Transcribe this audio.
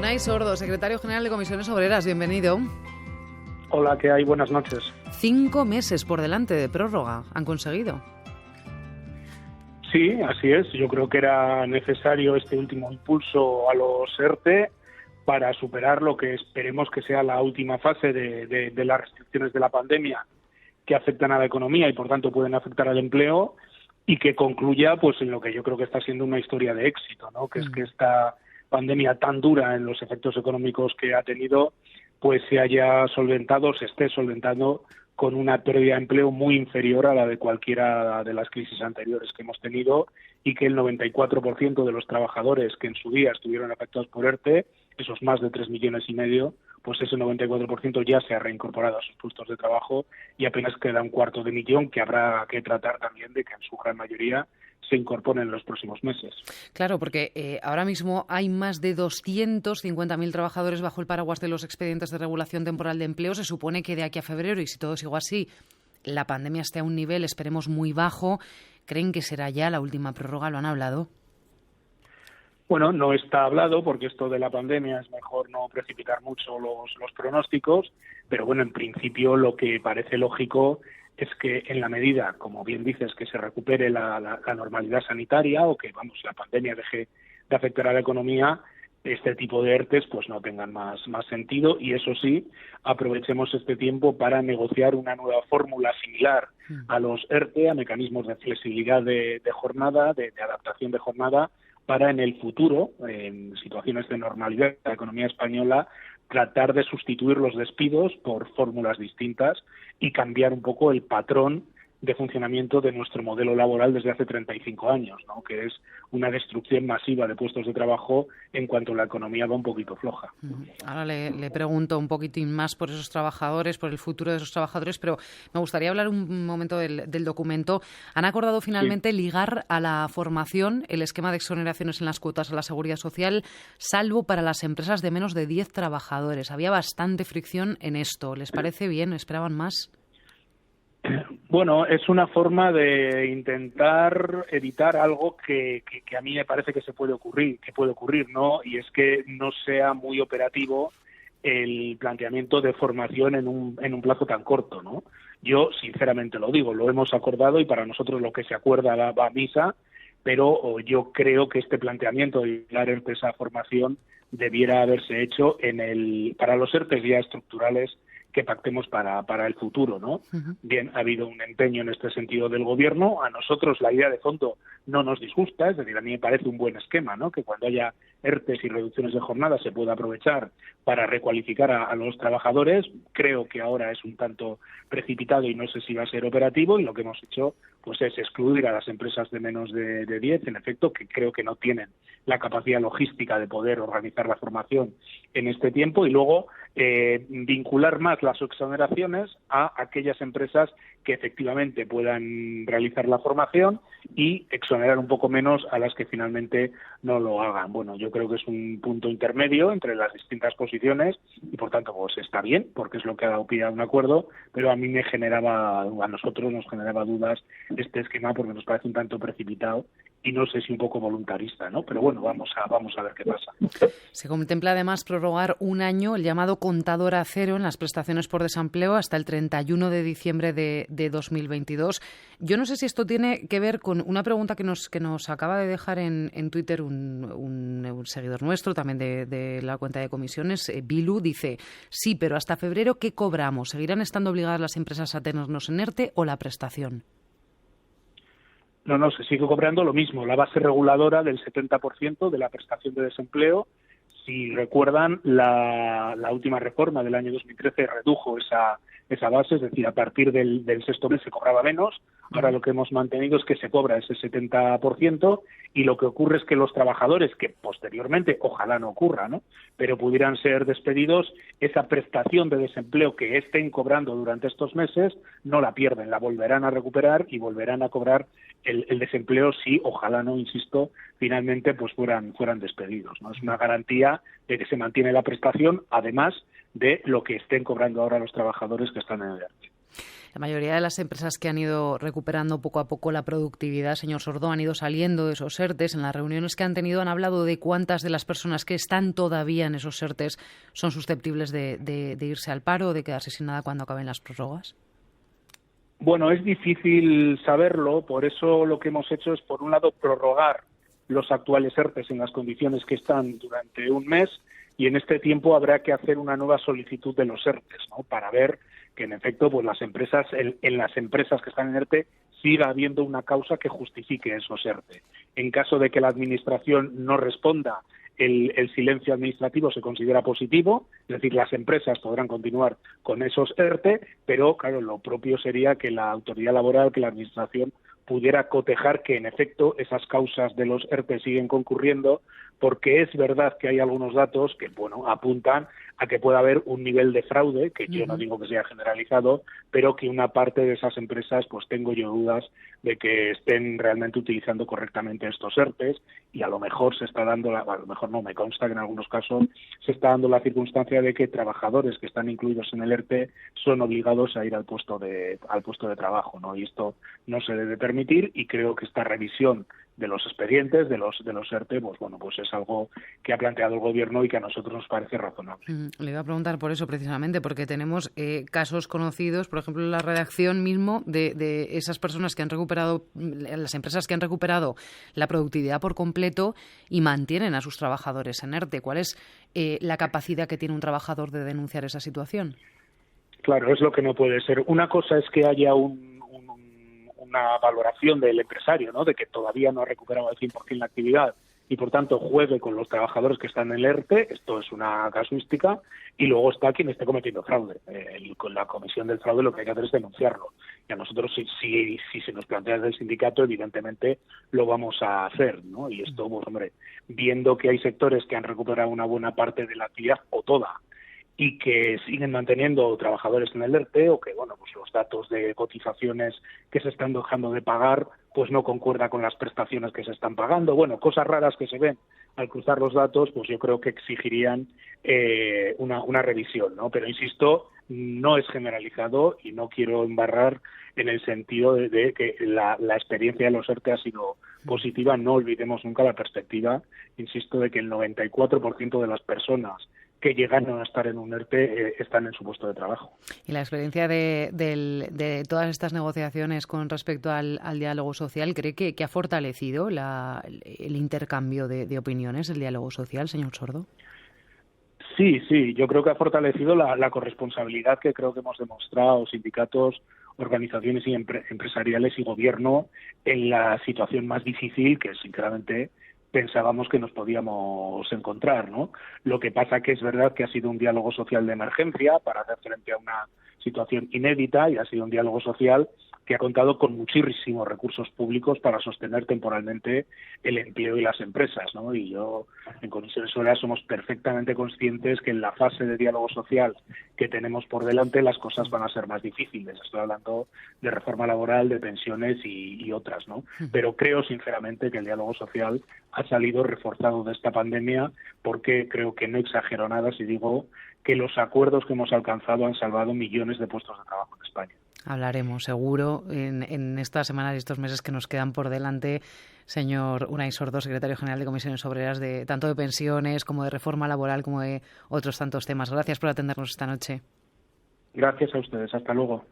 Unai Sordo, secretario general de Comisiones Obreras, bienvenido. Hola, ¿qué hay? Buenas noches. 5 meses por delante de prórroga han conseguido. Sí, así es. Yo creo que era necesario este último impulso a los ERTE para superar lo que esperemos que sea la última fase de las restricciones de la pandemia que afectan a la economía y por tanto pueden afectar al empleo, y que concluya pues en lo que yo creo que está siendo una historia de éxito, ¿no? Que es que esta pandemia tan dura en los efectos económicos que ha tenido pues se esté solventando con una pérdida de empleo muy inferior a la de cualquiera de las crisis anteriores que hemos tenido, y que el 94% de los trabajadores que en su día estuvieron afectados por ERTE, esos más de 3,5 millones, pues ese 94% ya se ha reincorporado a sus puestos de trabajo, y apenas queda 250.000 que habrá que tratar también de que en su gran mayoría se incorporen en los próximos meses. Claro, porque ahora mismo hay más de 250.000 trabajadores bajo el paraguas de los expedientes de regulación temporal de empleo. Se supone que de aquí a febrero, y si todo sigue así, la pandemia esté a un nivel, esperemos, muy bajo. ¿Creen que será ya la última prórroga? ¿Lo han hablado? Bueno, no está hablado porque esto de la pandemia es mejor no precipitar mucho los pronósticos, pero bueno, en principio lo que parece lógico es que en la medida, como bien dices, que se recupere la normalidad sanitaria o que, la pandemia deje de afectar a la economía, este tipo de ERTEs pues no tengan más sentido, y eso sí, aprovechemos este tiempo para negociar una nueva fórmula similar a los ERTE, a mecanismos de flexibilidad de jornada, de adaptación de jornada, para en el futuro, en situaciones de normalidad de la economía española, tratar de sustituir los despidos por fórmulas distintas y cambiar un poco el patrón de funcionamiento de nuestro modelo laboral desde hace 35 años, ¿no? Que es una destrucción masiva de puestos de trabajo en cuanto la economía va un poquito floja. Ahora le pregunto un poquitín más por esos trabajadores, por el futuro de esos trabajadores, pero me gustaría hablar un momento del documento. Han acordado finalmente ligar a la formación el esquema de exoneraciones en las cuotas a la Seguridad Social, salvo para las empresas de menos de 10 trabajadores. Había bastante fricción en esto. ¿Les parece bien? ¿Esperaban más? Bueno, es una forma de intentar evitar algo que a mí me parece que puede ocurrir, ¿no? Y es que no sea muy operativo el planteamiento de formación en un plazo tan corto, ¿no? Yo sinceramente lo digo, lo hemos acordado y para nosotros lo que se acuerda va a misa, pero yo creo que este planteamiento de dar esa formación debiera haberse hecho para los ERTEs ya estructurales que pactemos para el futuro, ¿no? Bien, ha habido un empeño en este sentido del Gobierno. A nosotros la idea de fondo no nos disgusta, es decir, a mí me parece un buen esquema, ¿no? Que cuando haya ERTEs y reducciones de jornada se pueda aprovechar para recualificar a los trabajadores. Creo que ahora es un tanto precipitado y no sé si va a ser operativo, y lo que hemos hecho pues es excluir a las empresas de menos de 10, en efecto, que creo que no tienen la capacidad logística de poder organizar la formación en este tiempo, y luego vincular más las exoneraciones a aquellas empresas que efectivamente puedan realizar la formación y exonerar un poco menos a las que finalmente no lo hagan. Bueno, yo creo que es un punto intermedio entre las distintas posiciones y por tanto pues está bien, porque es lo que ha dado pie a un acuerdo, pero a nosotros nos generaba dudas este esquema porque nos parece un tanto precipitado y no sé si un poco voluntarista, ¿no? Pero bueno, vamos a ver qué pasa. Se contempla además prorrogar un año el llamado contador a cero en las prestaciones por desempleo hasta el 31 de diciembre de 2022. Yo no sé si esto tiene que ver con una pregunta que nos acaba de dejar en Twitter un seguidor nuestro, también de la cuenta de comisiones, Bilu, dice: sí, pero hasta febrero, ¿qué cobramos? ¿Seguirán estando obligadas las empresas a tenernos en ERTE o la prestación? No, se sigue cobrando lo mismo, la base reguladora del 70% de la prestación de desempleo. Si recuerdan, la última reforma del año 2013 redujo esa base, es decir, a partir del sexto mes se cobraba menos. Ahora lo que hemos mantenido es que se cobra ese 70%, y lo que ocurre es que los trabajadores que posteriormente, ojalá no ocurra, ¿no?, pero pudieran ser despedidos, esa prestación de desempleo que estén cobrando durante estos meses no la pierden, la volverán a recuperar y volverán a cobrar el desempleo si, ojalá no, insisto, finalmente pues fueran despedidos, ¿no? Es una garantía de que se mantiene la prestación, además de lo que estén cobrando ahora los trabajadores que están en el ERTE. La mayoría de las empresas que han ido recuperando poco a poco la productividad, señor Sordo, han ido saliendo de esos ERTEs. En las reuniones que han tenido han hablado de cuántas de las personas que están todavía en esos ERTEs son susceptibles de irse al paro o de quedarse sin nada cuando acaben las prórrogas. Bueno, es difícil saberlo, por eso lo que hemos hecho es, por un lado, prorrogar los actuales ERTEs en las condiciones que están durante un mes, y en este tiempo habrá que hacer una nueva solicitud de los ERTEs, ¿no?, para ver que en efecto pues las empresas, en las empresas que están en ERTE siga habiendo una causa que justifique esos ERTE. En caso de que la Administración no responda, el silencio administrativo se considera positivo, es decir, las empresas podrán continuar con esos ERTE, pero claro, lo propio sería que la autoridad laboral, que la Administración pudiera cotejar que en efecto esas causas de los ERTE siguen concurriendo, porque es verdad que hay algunos datos que, bueno, apuntan a que pueda haber un nivel de fraude, que yo no digo que sea generalizado, pero que una parte de esas empresas, pues tengo yo dudas de que estén realmente utilizando correctamente estos ERTEs, y a lo mejor se está dando, a lo mejor no, me consta que en algunos casos se está dando la circunstancia de que trabajadores que están incluidos en el ERTE son obligados a ir al puesto de trabajo, ¿no? Y esto no se debe permitir, y creo que esta revisión de los expedientes, de los ERTE, pues bueno, pues es algo que ha planteado el Gobierno y que a nosotros nos parece razonable. Le iba a preguntar por eso precisamente, porque tenemos casos conocidos, por ejemplo, en la redacción mismo, de esas personas que han recuperado, las empresas que han recuperado la productividad por completo y mantienen a sus trabajadores en ERTE. ¿Cuál es la capacidad que tiene un trabajador de denunciar esa situación? Claro, es lo que no puede ser. Una cosa es que haya una valoración del empresario, ¿no?, de que todavía no ha recuperado al 100% la actividad y, por tanto, juegue con los trabajadores que están en el ERTE. Esto es una casuística. Y luego está quien esté cometiendo fraude. Con la comisión del fraude lo que hay que hacer es denunciarlo. Y a nosotros, si se nos plantea desde el sindicato, evidentemente lo vamos a hacer, ¿no? Y esto, pues hombre, viendo que hay sectores que han recuperado una buena parte de la actividad, o toda, y que siguen manteniendo trabajadores en el ERTE, o que, bueno, pues los datos de cotizaciones que se están dejando de pagar pues no concuerda con las prestaciones que se están pagando. Bueno, cosas raras que se ven al cruzar los datos, pues yo creo que exigirían una revisión, ¿no? Pero insisto, no es generalizado y no quiero embarrar en el sentido de que la experiencia de los ERTE ha sido positiva. No olvidemos nunca la perspectiva, insisto, de que el 94% de las personas que llegan a estar en un ERTE están en su puesto de trabajo. Y la experiencia de todas estas negociaciones con respecto al diálogo social, ¿cree que ha fortalecido el intercambio de opiniones, el diálogo social, señor Sordo? Sí, yo creo que ha fortalecido la corresponsabilidad que creo que hemos demostrado sindicatos, organizaciones y empresariales y gobierno en la situación más difícil que, sinceramente, pensábamos que nos podíamos encontrar, ¿no? Lo que pasa que es verdad que ha sido un diálogo social de emergencia para hacer frente a una situación inédita, y ha sido un diálogo social que ha contado con muchísimos recursos públicos para sostener temporalmente el empleo y las empresas, ¿no? Y yo, en Comisiones Obreras, somos perfectamente conscientes que en la fase de diálogo social que tenemos por delante las cosas van a ser más difíciles. Estoy hablando de reforma laboral, de pensiones y otras, ¿no? Pero creo sinceramente que el diálogo social ha salido reforzado de esta pandemia, porque creo que no exagero nada si digo que los acuerdos que hemos alcanzado han salvado millones de puestos de trabajo en España. Hablaremos seguro en estas semanas y estos meses que nos quedan por delante, señor Unai Sordo, secretario general de Comisiones Obreras, de tanto de pensiones como de reforma laboral como de otros tantos temas. Gracias por atendernos esta noche. Gracias a ustedes. Hasta luego.